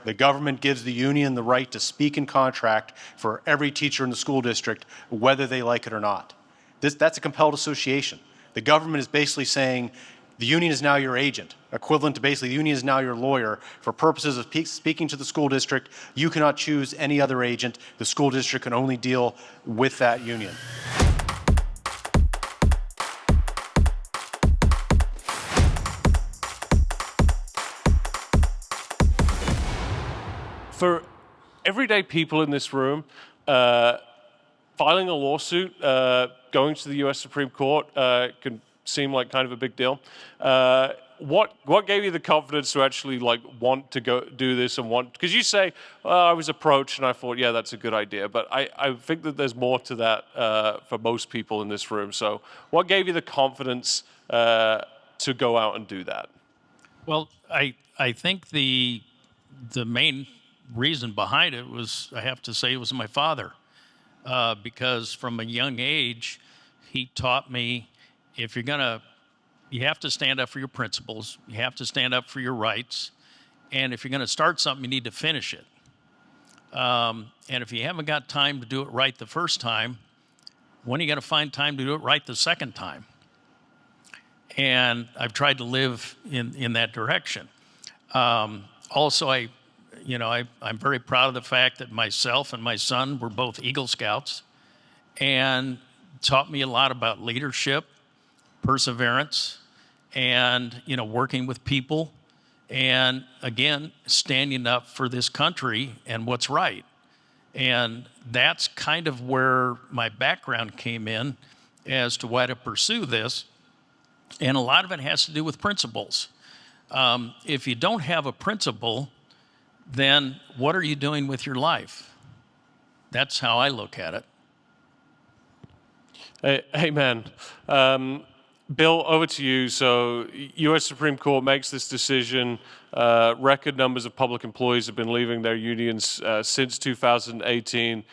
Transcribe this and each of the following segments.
the government gives the union the right to speak in contract for every teacher in the school district, whether they like it or not. That's a compelled association. The government is basically saying the union is now your agent, equivalent to basically the union is now your lawyer for purposes of speaking to the school district. You cannot choose any other agent. The school district can only deal with that union. For everyday people in this room, filing a lawsuit, going to the U.S. Supreme Court can seem like kind of a big deal. What gave you the confidence to actually want to go do this and want? Because you say, I was approached and I thought, yeah, that's a good idea. But I think that there's more to that for most people in this room. So what gave you the confidence to go out and do that? Well, I think the main reason behind it was, I have to say, it was my father, because from a young age, he taught me, if you're gonna, you have to stand up for your principles, you have to stand up for your rights, and if you're gonna start something, you need to finish it. And if you haven't got time to do it right the first time, when are you gonna find time to do it right the second time? And I've tried to live in that direction. Also, I'm very proud of the fact that myself and my son were both Eagle Scouts, and taught me a lot about leadership, perseverance, and working with people, and again, standing up for this country and what's right. And that's kind of where my background came in as to why to pursue this. And a lot of it has to do with principles. If you don't have a principle, then what are you doing with your life? That's how I look at it. Amen. Bill, over to you. So U.S. Supreme Court makes this decision. Record numbers of public employees have been leaving their unions since 2018.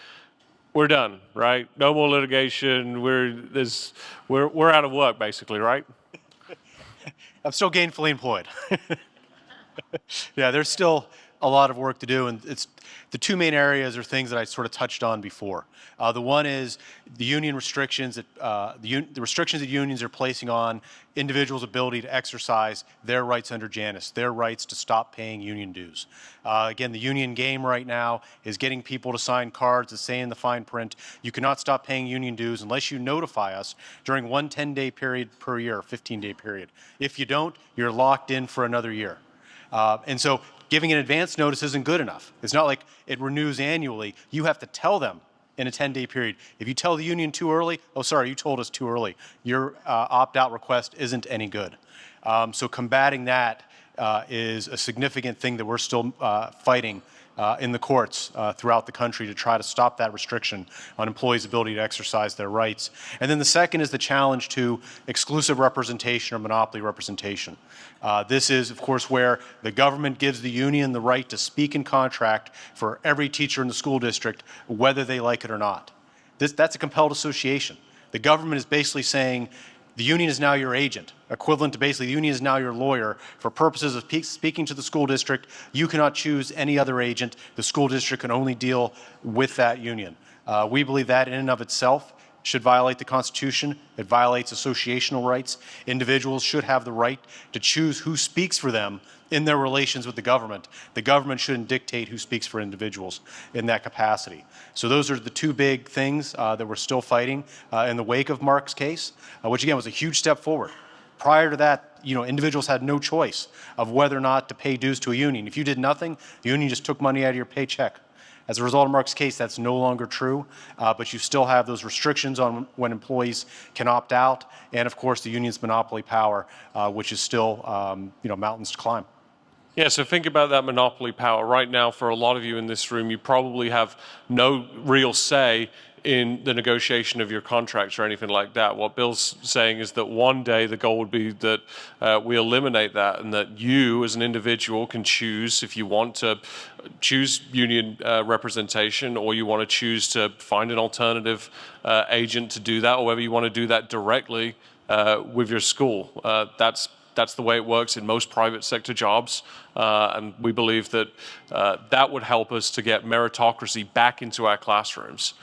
We're done, right? No more litigation. We're out of work, basically, right? I'm still gainfully employed. Yeah, there's still a lot of work to do, and it's the two main areas are things that I sort of touched on before. The one is the union restrictions that the restrictions that unions are placing on individuals' ability to exercise their rights under Janus, their rights to stop paying union dues. Again, the union game right now is getting people to sign cards that say in the fine print, you cannot stop paying union dues unless you notify us during one 10-day period per year, 15-day period. If you don't, you're locked in for another year. And so giving an advance notice isn't good enough. It's not like it renews annually. You have to tell them in a 10-day period. If you tell the union too early, oh, sorry, you told us too early. Your opt-out request isn't any good. So combating that is a significant thing that we're still fighting in the courts throughout the country to try to stop that restriction on employees' ability to exercise their rights. And then the second is the challenge to exclusive representation or monopoly representation. This is, of course, where the government gives the union the right to speak in contract for every teacher in the school district, whether they like it or not. That's a compelled association. The government is basically saying, the union is now your agent, equivalent to basically the union is now your lawyer for purposes of speaking to the school district. You cannot choose any other agent. The school district can only deal with that union. We believe that in and of itself should violate the Constitution. It violates associational rights. Individuals should have the right to choose who speaks for them in their relations with the government. The government shouldn't dictate who speaks for individuals in that capacity. So those are the two big things that we're still fighting in the wake of Mark's case, which again was a huge step forward. Prior to that, individuals had no choice of whether or not to pay dues to a union. If you did nothing, the union just took money out of your paycheck. As a result of Mark's case, that's no longer true, but you still have those restrictions on when employees can opt out, and of course the union's monopoly power, which is still mountains to climb. Yeah, so think about that monopoly power. Right now, for a lot of you in this room, you probably have no real say in the negotiation of your contracts or anything like that. What Bill's saying is that one day the goal would be that we eliminate that, and that you as an individual can choose if you want to choose union representation, or you want to choose to find an alternative agent to do that, or whether you want to do that directly with your school. That's That's the way it works in most private sector jobs. And we believe that that would help us to get meritocracy back into our classrooms.